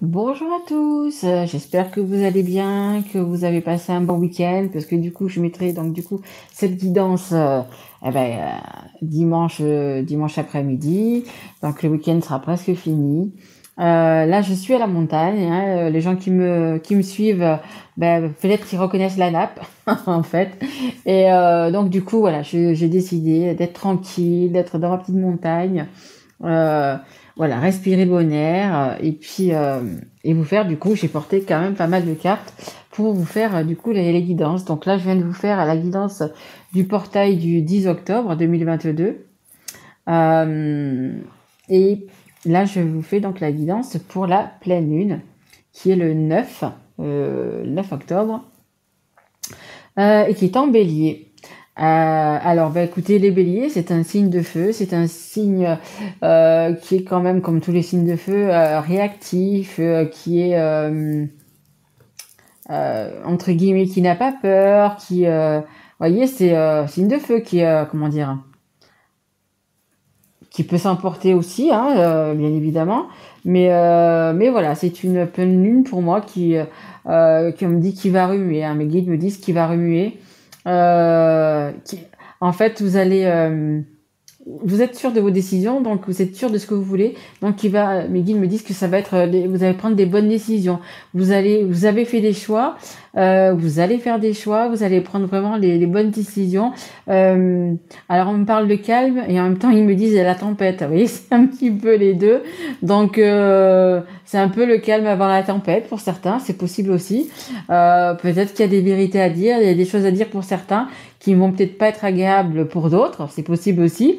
Bonjour à tous, j'espère que vous allez bien, que vous avez passé un bon week-end, parce que du coup je mettrai donc du coup cette guidance dimanche après-midi, donc le week-end sera presque fini. Là je suis à la montagne, hein, les gens qui me suivent, peut-être qu'ils reconnaissent la nappe en fait. Et donc du coup voilà, j'ai décidé d'être tranquille, d'être dans ma petite montagne. Euh, voilà, respirer le bon air et vous faire du coup, j'ai porté quand même pas mal de cartes pour vous faire du coup les guidances. Donc là, je viens de vous faire la guidance du portail du 10 octobre 2022. Euh, et là, je vous fais donc la guidance pour la pleine lune qui est le 9 octobre et qui est en bélier. Alors, écoutez, les béliers, c'est un signe de feu, c'est un signe qui est quand même, comme tous les signes de feu, réactif, qui est, entre guillemets, qui n'a pas peur, voyez, c'est signe de feu qui est, comment dire, qui peut s'emporter aussi, hein, bien évidemment. Mais voilà, c'est une pleine lune pour moi qui me dit qu'il va remuer. Hein, mes guides me disent qu'il va remuer. Qui, en fait, vous êtes sûr de vos décisions, donc vous êtes sûr de ce que vous voulez. Donc mes guides me disent que ça va être, vous allez prendre des bonnes décisions. Vous avez fait des choix, vous allez faire des choix, vous allez prendre vraiment les bonnes décisions. Euh, alors on me parle de calme et en même temps ils me disent la tempête. Vous voyez, c'est un petit peu les deux. Donc c'est un peu le calme avant la tempête pour certains, c'est possible aussi. Peut-être qu'il y a des vérités à dire, il y a des choses à dire pour certains qui vont peut-être pas être agréables pour d'autres, c'est possible aussi.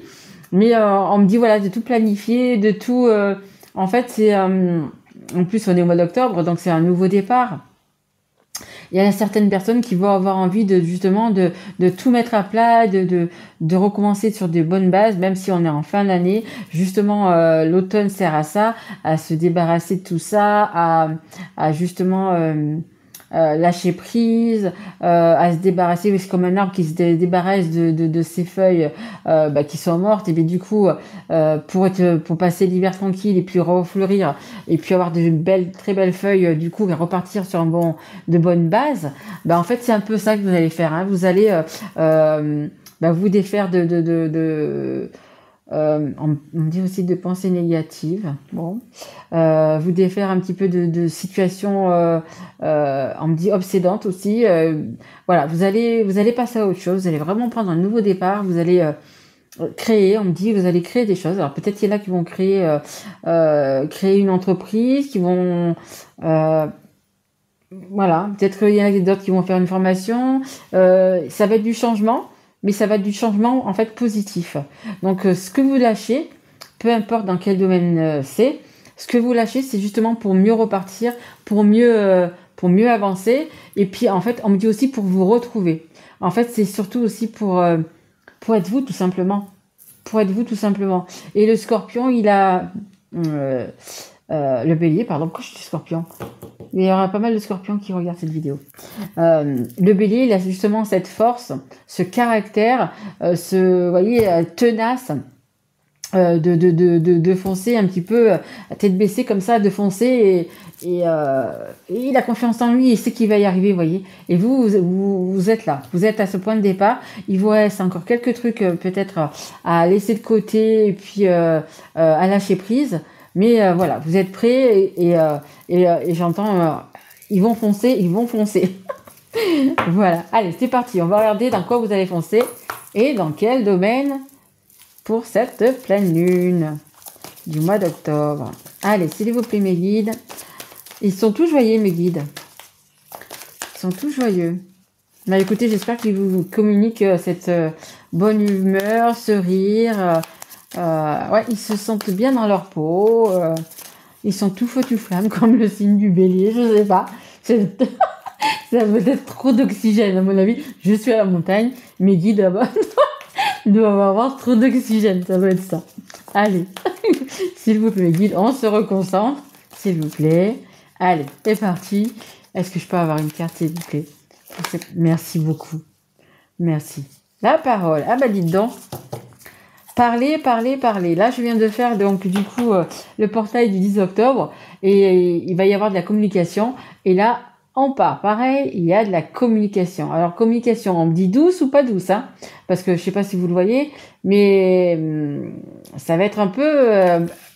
Mais on me dit voilà de tout planifier, de tout. En fait, en plus on est au mois d'octobre, donc c'est un nouveau départ. Il y a certaines personnes qui vont avoir envie de justement de tout mettre à plat, de recommencer sur de bonnes bases, même si on est en fin d'année. Justement, l'automne sert à ça, à se débarrasser de tout ça, à justement lâcher prise, à se débarrasser, c'est comme un arbre qui se débarrasse de ses feuilles qui sont mortes, et bien du coup, pour passer l'hiver tranquille et puis refleurir, et puis avoir de belles, très belles feuilles, du coup, et repartir sur de bonnes bases, en fait, c'est un peu ça que vous allez faire. Hein. Vous allez vous défaire on me dit aussi de pensées négatives. Bon, vous défaire un petit peu de situations, on me dit obsédantes aussi. Voilà, vous allez passer à autre chose. Vous allez vraiment prendre un nouveau départ. Vous allez créer. On me dit vous allez créer des choses. Alors peut-être qu'il y en a qui vont créer une entreprise, qui vont voilà, peut-être qu'il y en a d'autres qui vont faire une formation. Ça va être du changement, mais ça va être du changement en fait positif. Donc ce que vous lâchez, peu importe dans quel domaine c'est, ce que vous lâchez, c'est justement pour mieux repartir, pour mieux avancer. Et puis en fait, on me dit aussi pour vous retrouver. En fait, c'est surtout aussi pour être vous tout simplement. Pour être vous tout simplement. Et le scorpion, il a... euh, le bélier, pardon, pourquoi je dis scorpion? Il y aura pas mal de scorpions qui regardent cette vidéo. Le bélier, il a justement cette force, ce caractère, vous voyez, tenace de foncer un petit peu, tête baissée comme ça, de foncer et il a confiance en lui, il sait qu'il va y arriver, vous voyez. Et vous êtes là, vous êtes à ce point de départ. Il vous reste encore quelques trucs peut-être à laisser de côté et puis à lâcher prise. Mais voilà, vous êtes prêts et j'entends, ils vont foncer, ils vont foncer. Voilà, allez, c'est parti. On va regarder dans quoi vous allez foncer et dans quel domaine pour cette pleine lune du mois d'octobre. Allez, s'il vous plaît, mes guides. Ils sont tous joyeux, mes guides. Ils sont tous joyeux. Écoutez, j'espère qu'ils vous communiquent cette bonne humeur, ce rire. Ouais, ils se sentent bien dans leur peau. Ils sont tout feu tout flamme, comme le signe du bélier, je sais pas. Ça peut être trop d'oxygène, à mon avis. Je suis à la montagne, mes guides là-bas doivent avoir trop d'oxygène, ça doit être ça. Allez, s'il vous plaît, mes guides, on se reconcentre, s'il vous plaît. Allez, c'est parti. Est-ce que je peux avoir une carte, s'il vous plaît? Merci beaucoup. Merci. La parole. Ah bah dites donc. Parler, parler, parler. Là, je viens de faire donc du coup le portail du 10 octobre et il va y avoir de la communication. Et là, on part. Pareil, il y a de la communication. Alors, communication, on me dit douce ou pas douce, hein, parce que je sais pas si vous le voyez, mais ça va être un peu,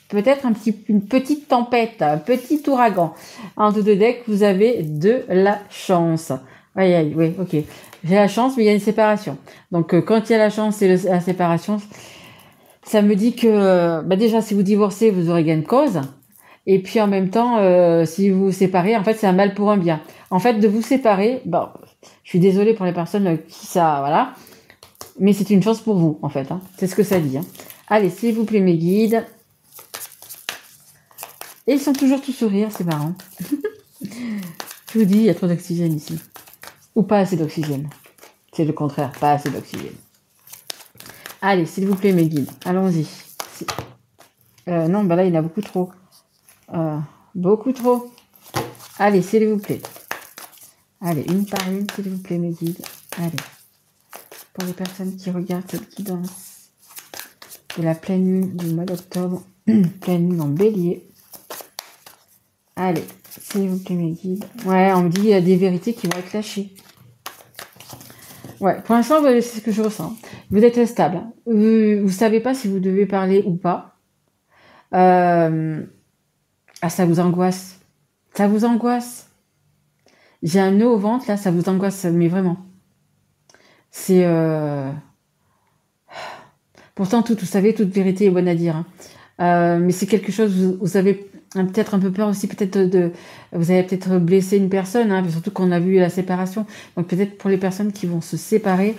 peut-être une petite tempête, un petit ouragan. En dos de deck, vous avez de la chance. Aïe, aïe, oui, ok. J'ai la chance, mais il y a une séparation. Donc, quand il y a la chance et la séparation, ça me dit que déjà, si vous divorcez, vous aurez gain de cause. Et puis en même temps, si vous vous séparez, en fait, c'est un mal pour un bien. En fait, de vous séparer, bon, je suis désolée pour les personnes qui ça, voilà, mais c'est une chance pour vous, en fait. Hein. C'est ce que ça dit. Hein. Allez, s'il vous plaît, mes guides. Et ils sont toujours tout sourire, c'est marrant. Je vous dis, il y a trop d'oxygène ici. Ou pas assez d'oxygène. C'est le contraire, pas assez d'oxygène. Allez, s'il vous plaît, mes guides, allons-y. Non, bah là, il y en a beaucoup trop. Beaucoup trop. Allez, s'il vous plaît. Allez, une par une, s'il vous plaît, mes guides. Allez. Pour les personnes qui regardent cette guidance de la pleine lune du mois d'octobre, pleine lune en bélier. Allez, s'il vous plaît, mes guides. Ouais, on me dit qu'il y a des vérités qui vont être lâchées. Ouais, pour l'instant, c'est ce que je ressens. Vous êtes stable. Vous savez pas si vous devez parler ou pas. Ah, ça vous angoisse. Ça vous angoisse. J'ai un nœud au ventre, là, ça vous angoisse, mais vraiment. C'est... Pourtant, vous savez, toute vérité est bonne à dire. Hein. Mais c'est quelque chose, vous avez peut-être un peu peur aussi, peut-être vous avez peut-être blessé une personne, hein, surtout qu'on a vu la séparation. Donc peut-être pour les personnes qui vont se séparer,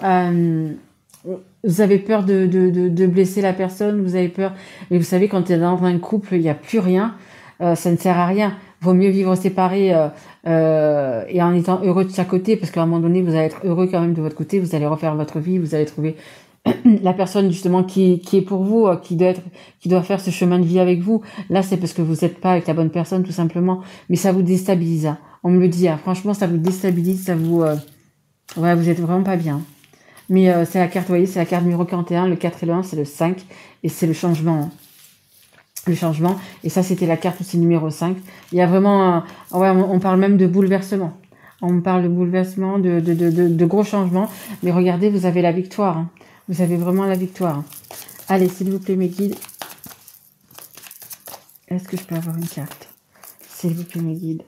vous avez peur de blesser la personne, vous avez peur. Mais vous savez, quand tu es dans un couple, il n'y a plus rien, ça ne sert à rien. Vaut mieux vivre séparé et en étant heureux de chaque côté, parce qu'à un moment donné, vous allez être heureux quand même de votre côté, vous allez refaire votre vie, vous allez trouver la personne justement qui est pour vous, qui doit faire ce chemin de vie avec vous. Là, c'est parce que vous n'êtes pas avec la bonne personne, tout simplement. Mais ça vous déstabilise. Hein. On me le dit. Hein. Franchement, ça vous déstabilise, ça vous... ouais, vous êtes vraiment pas bien. Mais c'est la carte, vous voyez, c'est la carte numéro 41. Le 4 et le 1, c'est le 5. Et c'est le changement. Hein. Le changement. Et ça, c'était la carte aussi numéro 5. Il y a vraiment... ouais, on parle même de bouleversement. On parle de bouleversement, de gros changements. Mais regardez, vous avez la victoire. Hein. Vous avez vraiment la victoire. Allez, s'il vous plaît, mes guides. Est-ce que je peux avoir une carte? S'il vous plaît, mes guides.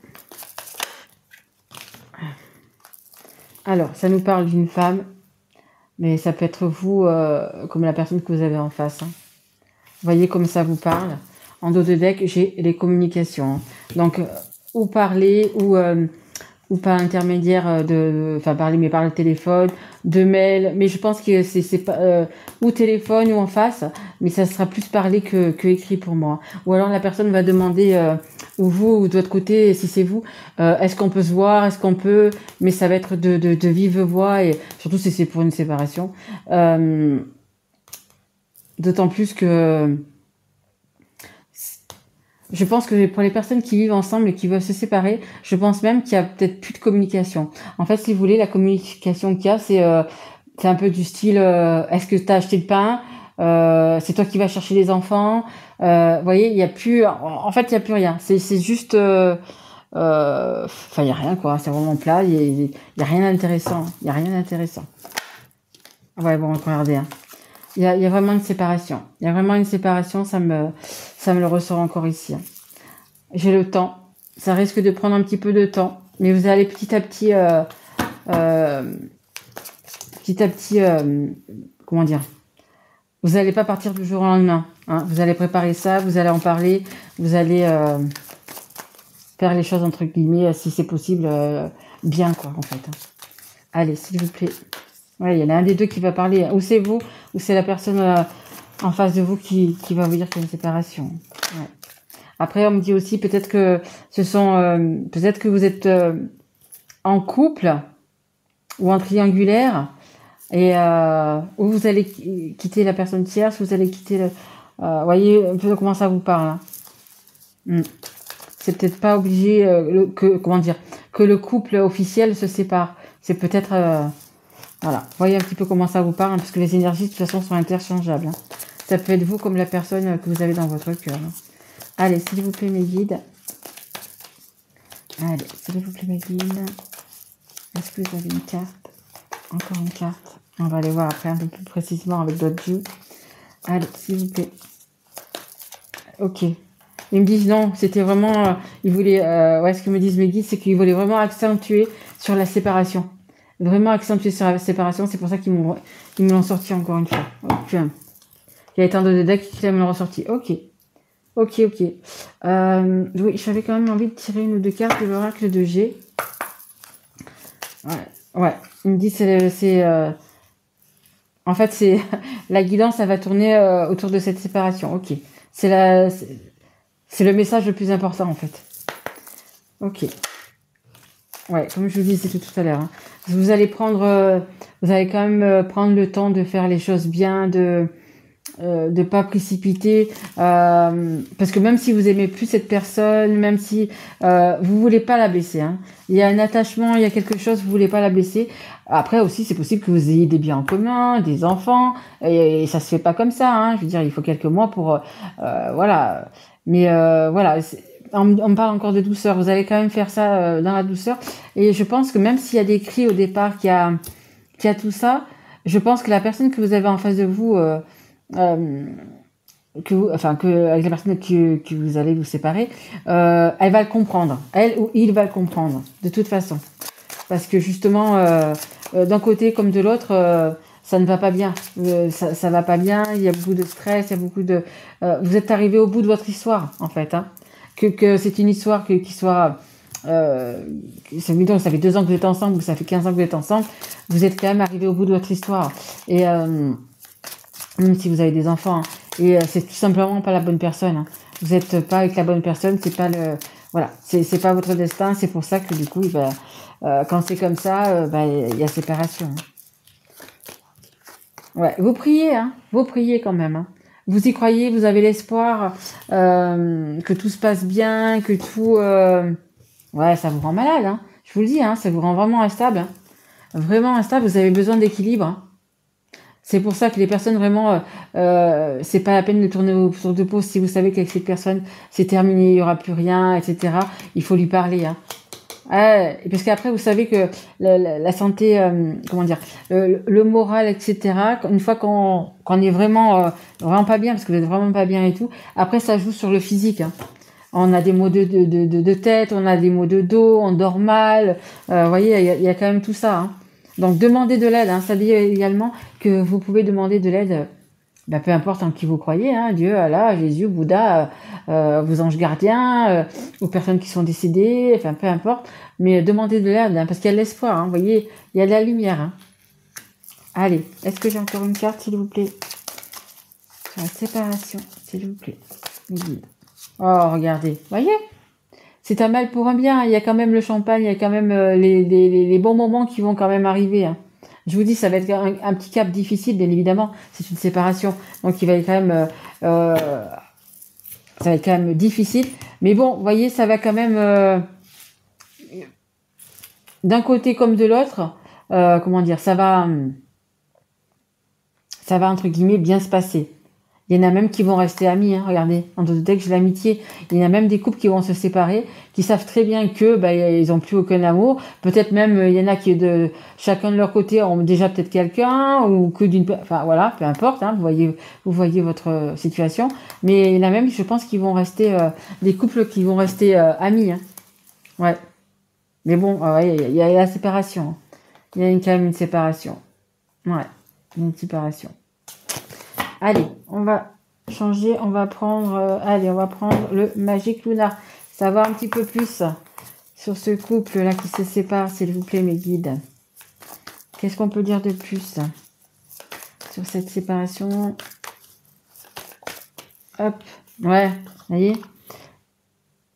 Alors, ça nous parle d'une femme, mais ça peut être vous, comme la personne que vous avez en face. Hein. Vous voyez comme ça vous parle. En dos de deck, j'ai les communications. Hein. Donc, ou parler, ou par intermédiaire enfin parler, mais par le téléphone, de mail, mais je pense que c'est pas ou téléphone ou en face, mais ça sera plus parlé que écrit pour moi. Ou alors la personne va demander ou vous ou de votre côté, si c'est vous, est-ce qu'on peut se voir, est-ce qu'on peut, mais ça va être de vive voix et surtout si c'est pour une séparation. D'autant plus que je pense que pour les personnes qui vivent ensemble et qui veulent se séparer, je pense même qu'il y a peut-être plus de communication. En fait, si vous voulez, la communication qu'il y a, c'est un peu du style est-ce que tu as acheté le pain, c'est toi qui vas chercher les enfants. Vous voyez, il y a plus. En fait, il y a plus rien. C'est juste. Enfin, il y a rien quoi. C'est vraiment plat. Il y a rien d'intéressant. Il y a rien d'intéressant. Ouais, bon, regardez. Hein. Il y a vraiment une séparation. Il y a vraiment une séparation, ça me le ressort encore ici. J'ai le temps. Ça risque de prendre un petit peu de temps. Mais vous allez petit à petit... comment dire? Vous n'allez pas partir du jour au lendemain. Hein. Vous allez préparer ça, vous allez en parler, vous allez faire les choses, entre guillemets, si c'est possible, bien, quoi, en fait. Hein. Allez, s'il vous plaît. Ouais, il y en a un des deux qui va parler. Ou c'est vous, ou c'est la personne en face de vous qui va vous dire qu'il y a une séparation. Ouais. Après, on me dit aussi peut-être que peut-être que vous êtes en couple ou en triangulaire et où vous allez quitter la personne tierce, vous allez quitter voyez un peu comment ça vous parle. Hein. C'est peut-être pas obligé que le couple officiel se sépare. C'est peut-être Voilà, voyez un petit peu comment ça vous parle, hein, parce que les énergies, de toute façon, sont interchangeables. Hein. Ça peut être vous comme la personne que vous avez dans votre cœur. Hein. Allez, s'il vous plaît, mes guides. Allez, s'il vous plaît, mes guides. Est-ce que vous avez une carte? Encore une carte. On va aller voir après un peu plus précisément avec d'autres jeux. Allez, s'il vous plaît. Ok. Ils me disent non, c'était vraiment... ils voulaient... ouais, ce que me disent mes guides, c'est qu'ils voulaient vraiment accentuer sur la séparation. Vraiment accentuer sur la séparation. C'est pour ça qu'ils me l'ont sorti encore une fois. Ok. Il y a tant de decks qui me l'ont ressorti. Ok. Ok. Oui, j'avais quand même envie de tirer une ou deux cartes de l'oracle de G. Ouais. Il me dit c'est en fait c'est la guidance, ça va tourner autour de cette séparation. Ok. C'est le message le plus important en fait. Ok. Ouais, comme je vous disais tout à l'heure. Hein. Vous allez quand même prendre le temps de faire les choses bien, de pas précipiter, parce que même si vous aimez plus cette personne, même si vous voulez pas la blesser, hein, il y a un attachement, il y a quelque chose, vous voulez pas la blesser. Après aussi, c'est possible que vous ayez des biens en commun, des enfants, et ça se fait pas comme ça. Hein, je veux dire, il faut quelques mois pour voilà. Mais voilà, on me parle encore de douceur. Vous allez quand même faire ça dans la douceur. Et je pense que même s'il y a des cris au départ, qu'il y a tout ça, je pense que la personne que vous avez en face de vous avec la personne que vous allez vous séparer, elle va le comprendre. Elle ou il va le comprendre, de toute façon. Parce que justement, d'un côté comme de l'autre, ça ne va pas bien. Ça va pas bien, il y a beaucoup de stress, il y a beaucoup de... vous êtes arrivé au bout de votre histoire, en fait. Hein. Que c'est une histoire qui soit... ça fait 2 ans que vous êtes ensemble, ou ça fait 15 ans que vous êtes ensemble, vous êtes quand même arrivé au bout de votre histoire. Et... même si vous avez des enfants, hein. Et c'est tout simplement pas la bonne personne. Hein. Vous n'êtes pas avec la bonne personne, c'est pas le, voilà, c'est pas votre destin. C'est pour ça que du coup, quand c'est comme ça, il y a séparation. Hein. Ouais, vous priez, hein, vous priez quand même. Hein. Vous y croyez, vous avez l'espoir que tout se passe bien, que tout, ouais, ça vous rend malade. Hein. Je vous le dis, hein, ça vous rend vraiment instable. Hein. Vraiment instable. Vous avez besoin d'équilibre. Hein. C'est pour ça que les personnes vraiment, c'est pas la peine de tourner autour de pause. Si vous savez qu'avec cette personne, c'est terminé, il y aura plus rien, etc. Il faut lui parler. Hein. Parce qu'après, vous savez que la santé, comment dire, le moral, etc. Une fois qu'on est vraiment pas bien, parce que vous êtes vraiment pas bien et tout, après ça joue sur le physique. Hein. On a des maux de tête, on a des maux de dos, on dort mal. Vous voyez, il y a quand même tout ça. Hein. Donc, demandez de l'aide. Hein. Ça dit également que vous pouvez demander de l'aide, peu importe en qui vous croyez, hein, Dieu, Allah, Jésus, Bouddha, vos anges gardiens, aux personnes qui sont décédées, enfin, peu importe. Mais demandez de l'aide, hein, parce qu'il y a de l'espoir. Hein, vous voyez, il y a de la lumière. Hein. Allez, est-ce que j'ai encore une carte, s'il vous plaît? Sur la séparation, s'il vous plaît. Oh, regardez. Voyez? C'est un mal pour un bien. Il y a quand même le champagne, il y a quand même les bons moments qui vont quand même arriver. Hein. Je vous dis, ça va être un petit cap difficile, bien évidemment. C'est une séparation. Donc, il va être quand même... ça va être quand même difficile. Mais bon, vous voyez, ça va quand même... d'un côté comme de l'autre, comment dire, ça va, entre guillemets, bien se passer. Il y en a même qui vont rester amis, hein, regardez, en d'autres decks, j'ai l'amitié. Il y en a même des couples qui vont se séparer, qui savent très bien que ils ont plus aucun amour. Peut-être même il y en a qui chacun de leur côté ont déjà peut-être quelqu'un ou que enfin voilà, peu importe. Hein, vous voyez votre situation. Mais il y en a même, je pense, qui vont rester des couples qui vont rester amis. Hein. Ouais. Mais bon, il y a la séparation. Il y a quand même une séparation. Ouais, une séparation. Allez, on va changer, on va prendre le Magic Luna. Savoir un petit peu plus sur ce couple-là qui se sépare, s'il vous plaît, mes guides. Qu'est-ce qu'on peut dire de plus sur cette séparation? Hop, ouais, vous voyez.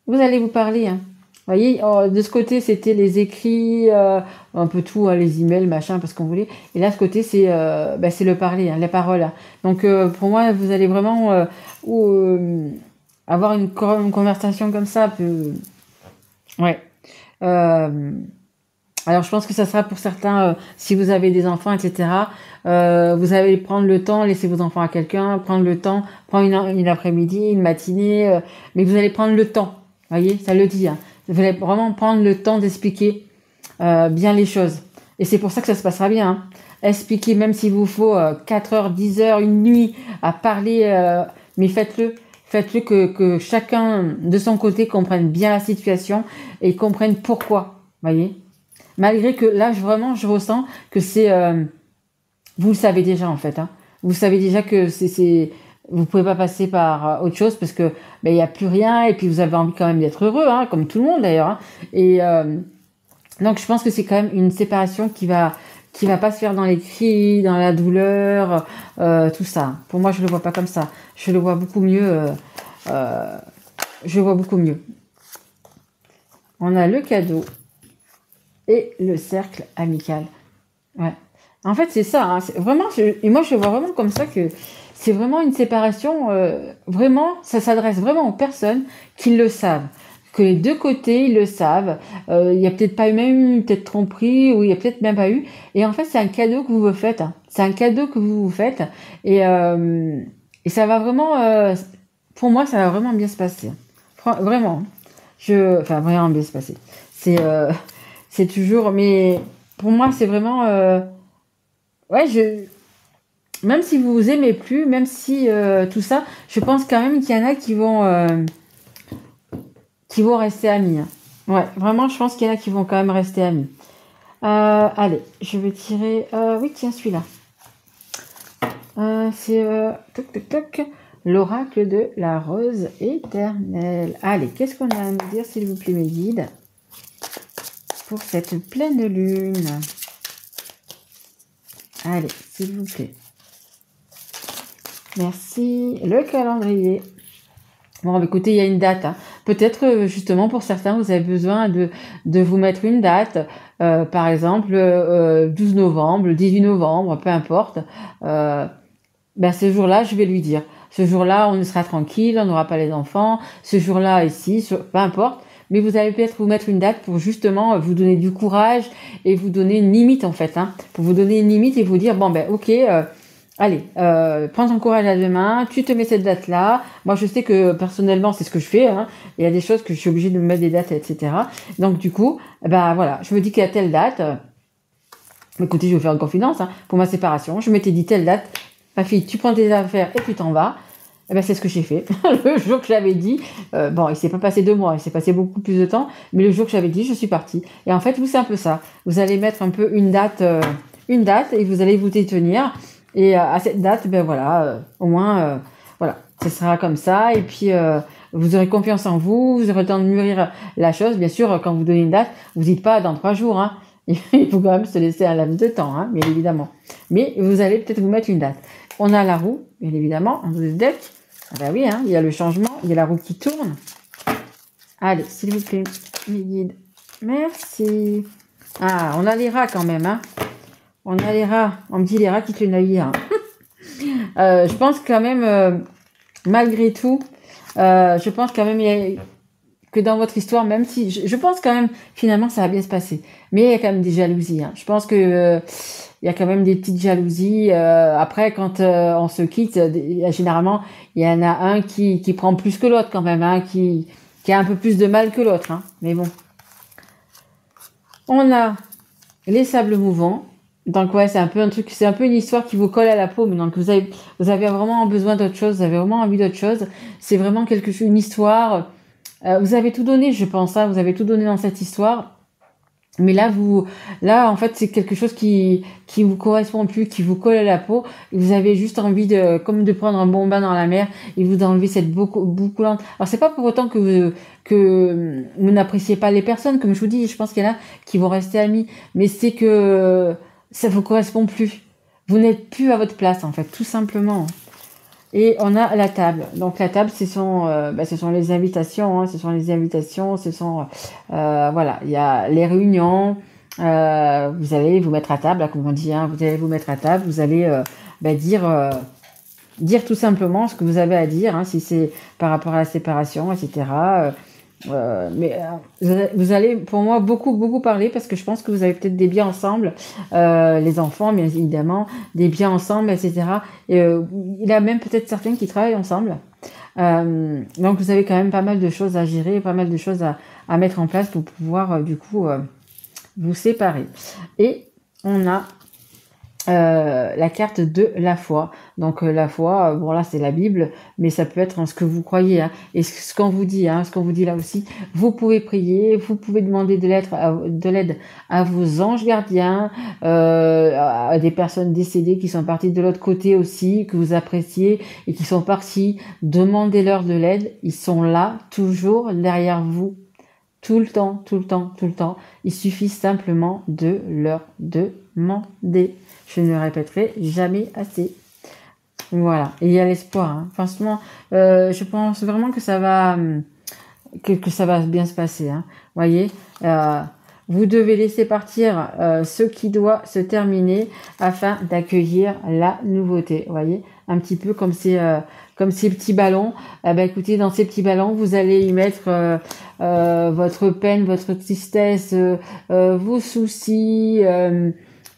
Vous allez vous parler, hein. Vous voyez, de ce côté, c'était les écrits, un peu tout, hein, les emails, machin, parce qu'on voulait. Et là, ce côté, c'est le parler, hein, la parole. Hein. Donc, pour moi, vous allez vraiment avoir une conversation comme ça. Ouais. Alors, je pense que ça sera pour certains, si vous avez des enfants, etc. Vous allez prendre le temps, laisser vos enfants à quelqu'un, prendre le temps, prendre une après-midi, une matinée, mais vous allez prendre le temps. Voyez, ça le dit. Hein. Vous allez vraiment prendre le temps d'expliquer bien les choses. Et c'est pour ça que ça se passera bien. Hein. Expliquez, même s'il vous faut 4 heures, 10 heures, une nuit à parler, mais faites-le. Faites-le que chacun de son côté comprenne bien la situation et comprenne pourquoi. Voyez. Malgré que là, vraiment, je ressens que c'est... vous le savez déjà, en fait. Hein. Vous savez déjà que vous pouvez pas passer par autre chose parce que il y a plus rien et puis vous avez envie quand même d'être heureux, hein, comme tout le monde d'ailleurs. Hein. Et donc, je pense que c'est quand même une séparation qui va pas se faire dans les cris, dans la douleur, tout ça. Pour moi, je le vois pas comme ça. Je le vois beaucoup mieux. Je le vois beaucoup mieux. On a le cadeau et le cercle amical. Ouais. En fait, c'est ça. Hein. C'est vraiment, et moi, je le vois vraiment comme ça que c'est vraiment une séparation. Vraiment, ça s'adresse vraiment aux personnes qui le savent. Que les deux côtés, ils le savent. Il y a peut-être pas eu même peut-être tromperie ou il y a peut-être même pas eu. Et en fait, c'est un cadeau que vous vous faites. Hein. C'est un cadeau que vous vous faites. Et ça va vraiment... pour moi, ça va vraiment bien se passer. Vraiment. Enfin, vraiment bien se passer. C'est toujours... Mais pour moi, c'est vraiment... ouais, même si vous vous aimez plus, même si tout ça, je pense quand même qu'il y en a qui vont rester amis. Hein. Ouais, vraiment, je pense qu'il y en a qui vont quand même rester amis. Allez, je vais tirer... oui, tiens, celui-là. C'est... toc, toc, toc. L'oracle de la rose éternelle. Allez, qu'est-ce qu'on a à me dire, s'il vous plaît, mes guides, pour cette pleine lune? Allez, s'il vous plaît. Merci. Le calendrier. Bon, écoutez, il y a une date. Hein. Peut-être, justement, pour certains, vous avez besoin de vous mettre une date. Par exemple, 12 novembre, 18 novembre, peu importe. Ce jour-là, je vais lui dire. Ce jour-là, on sera tranquille, on n'aura pas les enfants. Ce jour-là, ici, peu importe. Mais vous allez peut-être vous mettre une date pour justement vous donner du courage et vous donner une limite, en fait. Hein, pour vous donner une limite et vous dire, bon, ok... allez, prends ton courage à deux mains, tu te mets cette date-là. Moi, je sais que personnellement, c'est ce que je fais. Hein. Il y a des choses que je suis obligée de me mettre des dates, etc. Donc, du coup, voilà, je me dis qu'il y a telle date. Écoutez, je vais vous faire une confidence. Hein, pour ma séparation, je m'étais dit telle date. Ma fille, tu prends tes affaires et tu t'en vas. C'est ce que j'ai fait. Le jour que j'avais dit, il s'est pas passé 2 mois, il s'est passé beaucoup plus de temps. Mais le jour que j'avais dit, je suis partie. Et en fait, vous, c'est un peu ça. Vous allez mettre un peu une date et vous allez vous détenir. Et à cette date, au moins, ce sera comme ça. Et puis, vous aurez confiance en vous, vous aurez le temps de mûrir la chose. Bien sûr, quand vous donnez une date, vous dites pas dans 3 jours. Hein. Il faut quand même se laisser un laps de temps, hein, bien évidemment. Mais vous allez peut-être vous mettre une date. On a la roue, bien évidemment, en deux deck. Oui, hein, il y a le changement, il y a la roue qui tourne. Allez, s'il vous plaît, mes guides. Merci. Ah, on a les rats quand même, hein. On a les rats. On me dit les rats qui te naviguent. Je pense quand même, malgré tout, je pense quand même que dans votre histoire, même si... Je pense quand même, finalement, ça va bien se passer. Mais il y a quand même des jalousies. Hein. Je pense que il y a quand même des petites jalousies. Après, quand on se quitte, généralement, il y en a un qui prend plus que l'autre quand même, hein, qui a un peu plus de mal que l'autre. Hein. Mais bon. On a les sables mouvants. Donc ouais, c'est un peu une histoire qui vous colle à la peau, mais donc vous avez vraiment besoin d'autre chose, vous avez vraiment envie d'autre chose. C'est vraiment une histoire. Vous avez tout donné, je pense, hein, vous avez tout donné dans cette histoire. Mais là, en fait, c'est quelque chose qui vous correspond plus, qui vous colle à la peau. Et vous avez juste envie comme de prendre un bon bain dans la mer et vous enlevez cette bouclante. Alors, c'est pas pour autant que vous n'appréciez pas les personnes, comme je vous dis. Je pense qu'il y en a qui vont rester amis. Mais c'est que ça vous correspond plus. Vous n'êtes plus à votre place, en fait, tout simplement. Et on a la table. Donc la table, ce sont les invitations. Hein, ce sont les invitations. Ce sont il y a les réunions. Vous allez vous mettre à table, là, comme on dit. Hein, vous allez vous mettre à table. Vous allez dire tout simplement ce que vous avez à dire. Hein, si c'est par rapport à la séparation, etc. vous allez, pour moi, beaucoup parler parce que je pense que vous avez peut-être des biens ensemble, les enfants, bien évidemment, des biens ensemble, etc. Et, il y a même peut-être certains qui travaillent ensemble. Donc, vous avez quand même pas mal de choses à gérer, pas mal de choses à mettre en place pour pouvoir, du coup, vous séparer. Et on a la carte de la foi. Donc la foi, bon là c'est la Bible, mais ça peut être en ce que vous croyez. Hein. Et ce qu'on vous dit, ce qu'on vous dit là aussi, vous pouvez prier, vous pouvez demander de l'aide à vos anges gardiens, à des personnes décédées qui sont parties de l'autre côté aussi, que vous appréciez et qui sont partis. Demandez-leur de l'aide, ils sont là, toujours derrière vous. Tout le temps, tout le temps, tout le temps. Il suffit simplement de leur demander. Je ne le répéterai jamais assez. Voilà. Et il y a l'espoir. Hein. Franchement, je pense vraiment que ça va, que ça va bien se passer. Hein. Voyez, vous devez laisser partir ce qui doit se terminer afin d'accueillir la nouveauté. Voyez, un petit peu comme ces petits ballons. Écoutez, dans ces petits ballons, vous allez y mettre votre peine, votre tristesse, vos soucis.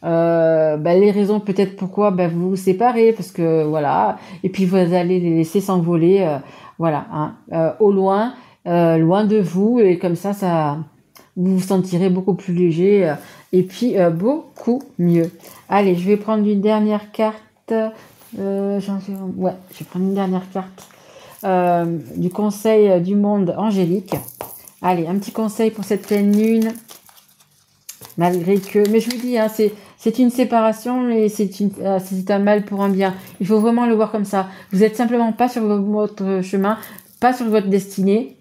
Les raisons peut-être pourquoi vous vous séparez, parce que voilà, et puis vous allez les laisser s'envoler, au loin, loin de vous, et comme ça vous vous sentirez beaucoup plus léger, et puis beaucoup mieux. Allez, je vais prendre une dernière carte. Je vais prendre une dernière carte du conseil du monde angélique. Allez, un petit conseil pour cette pleine lune. Malgré que, mais je vous dis, c'est une séparation, mais c'est un mal pour un bien. Il faut vraiment le voir comme ça. Vous êtes simplement pas sur votre chemin, pas sur votre destinée.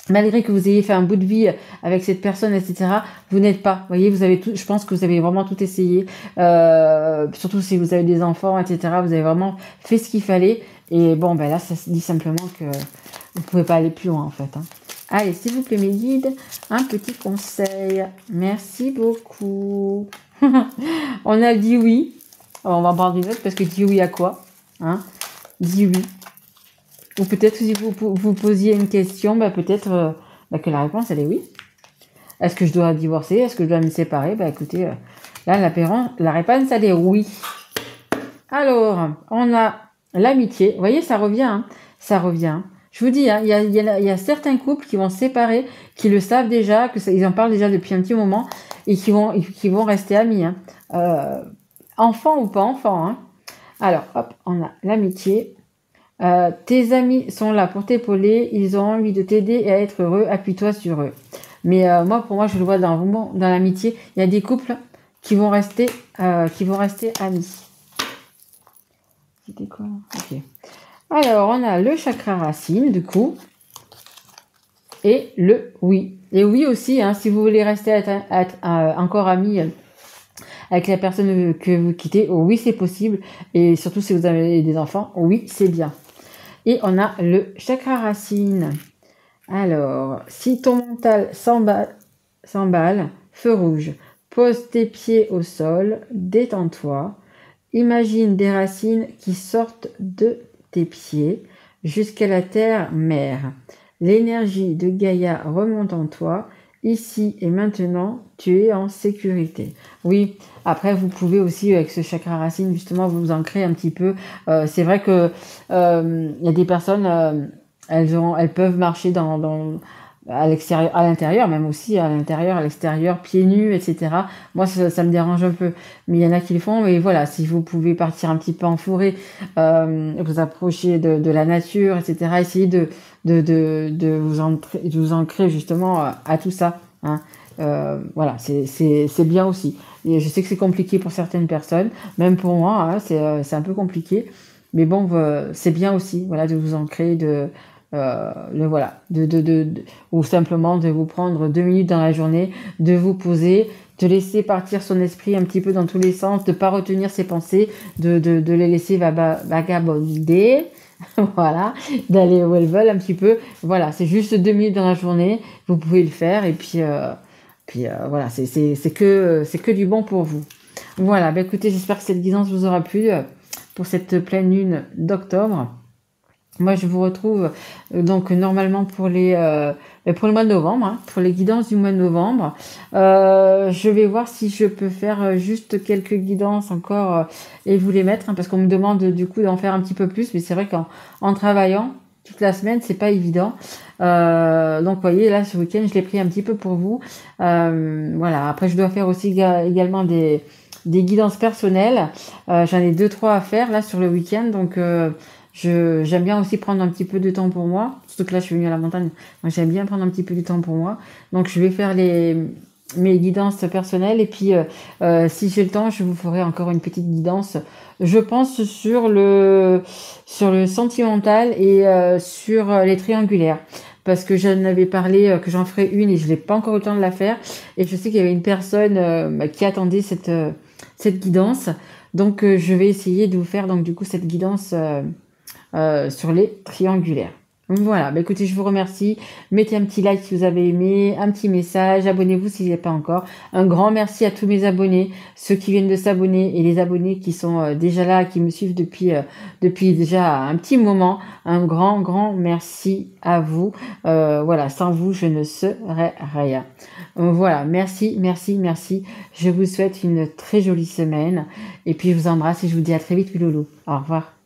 Malgré que vous ayez fait un bout de vie avec cette personne, etc., vous n'êtes pas. Vous voyez, vous avez tout. Je pense que vous avez vraiment tout essayé. Surtout si vous avez des enfants, etc., vous avez vraiment fait ce qu'il fallait. Et bon, là, ça se dit simplement que vous pouvez pas aller plus loin, en fait. Hein. Allez, s'il vous plaît, mes guides, un petit conseil. Merci beaucoup. On a dit oui. On va en prendre une autre parce que dit oui à quoi, hein? Dis oui. Ou peut-être si vous posiez une question, peut-être que la réponse, elle est oui. Est-ce que je dois divorcer? Est-ce que je dois me séparer? Écoutez, là, la réponse, elle est oui. Alors, on a l'amitié. Vous voyez, ça revient. Hein, ça revient. Je vous dis, il y a certains couples qui vont se séparer, qui le savent déjà, ils en parlent déjà depuis un petit moment, et qui vont rester amis. Hein. Enfant ou pas enfant. Hein. Alors, hop, on a l'amitié. Tes amis sont là pour t'épauler, ils ont envie de t'aider et à être heureux, appuie-toi sur eux. Mais pour moi, je le vois dans l'amitié, il y a des couples qui vont rester amis. C'était quoi? Ok. Alors, on a le chakra racine, du coup, et le oui. Et oui aussi, hein, si vous voulez rester encore amis avec la personne que vous quittez, oui, c'est possible. Et surtout, si vous avez des enfants, oui, c'est bien. Et on a le chakra racine. Alors, si ton mental s'emballe, feu rouge, pose tes pieds au sol, détends-toi, imagine des racines qui sortent de tes pieds jusqu'à la terre-mère. L'énergie de Gaïa remonte en toi. Ici et maintenant, tu es en sécurité. Oui, après, vous pouvez aussi, avec ce chakra racine, justement, vous ancrer un petit peu. C'est vrai que y a des personnes, elles peuvent marcher à l'extérieur, à l'intérieur, même aussi à l'intérieur, à l'extérieur, pieds nus, etc. Moi, ça me dérange un peu. Mais il y en a qui le font. Mais voilà, si vous pouvez partir un petit peu en forêt, vous approcher de la nature, etc. Essayez de vous ancrer justement à tout ça. Hein. Voilà, c'est bien aussi. Et je sais que c'est compliqué pour certaines personnes, même pour moi, hein, c'est un peu compliqué. Mais bon, c'est bien aussi, voilà, de vous ancrer, ou simplement de vous prendre 2 minutes dans la journée, de vous poser, de laisser partir son esprit un petit peu dans tous les sens, de pas retenir ses pensées, de les laisser vagabonder, voilà, d'aller où elles veulent un petit peu. Voilà, c'est juste 2 minutes dans la journée, vous pouvez le faire et puis voilà, c'est que du bon pour vous. Voilà, écoutez, j'espère que cette guidance vous aura plu pour cette pleine lune d'octobre. Moi, je vous retrouve donc normalement pour pour le mois de novembre, hein, pour les guidances du mois de novembre. Je vais voir si je peux faire juste quelques guidances encore et vous les mettre, hein, parce qu'on me demande du coup d'en faire un petit peu plus, mais c'est vrai qu'en travaillant toute la semaine, c'est pas évident. Donc, vous voyez, là, ce week-end, je l'ai pris un petit peu pour vous. Voilà. Après, je dois faire aussi également des guidances personnelles. J'en ai 2-3 à faire là sur le week-end, donc j'aime bien aussi prendre un petit peu de temps pour moi. Surtout que là, je suis venue à la montagne, donc j'aime bien prendre un petit peu de temps pour moi. Donc, je vais faire mes guidances personnelles et puis si j'ai le temps, je vous ferai encore une petite guidance. Je pense sur le sentimental et sur les triangulaires. Parce que j'en avais parlé, que j'en ferai une et je n'ai pas encore eu le temps de la faire. Et je sais qu'il y avait une personne qui attendait cette guidance. Donc, je vais essayer de vous faire donc du coup cette guidance sur les triangulaires. Donc voilà, bah écoutez, je vous remercie. Mettez un petit like si vous avez aimé, un petit message, abonnez-vous si vous n'êtes pas encore. Un grand merci à tous mes abonnés, ceux qui viennent de s'abonner et les abonnés qui sont déjà là, qui me suivent depuis déjà un petit moment. Un grand merci à vous. Voilà, sans vous, je ne serais rien. Voilà, merci. Je vous souhaite une très jolie semaine et puis je vous embrasse et je vous dis à très vite, mes loulous. Au revoir.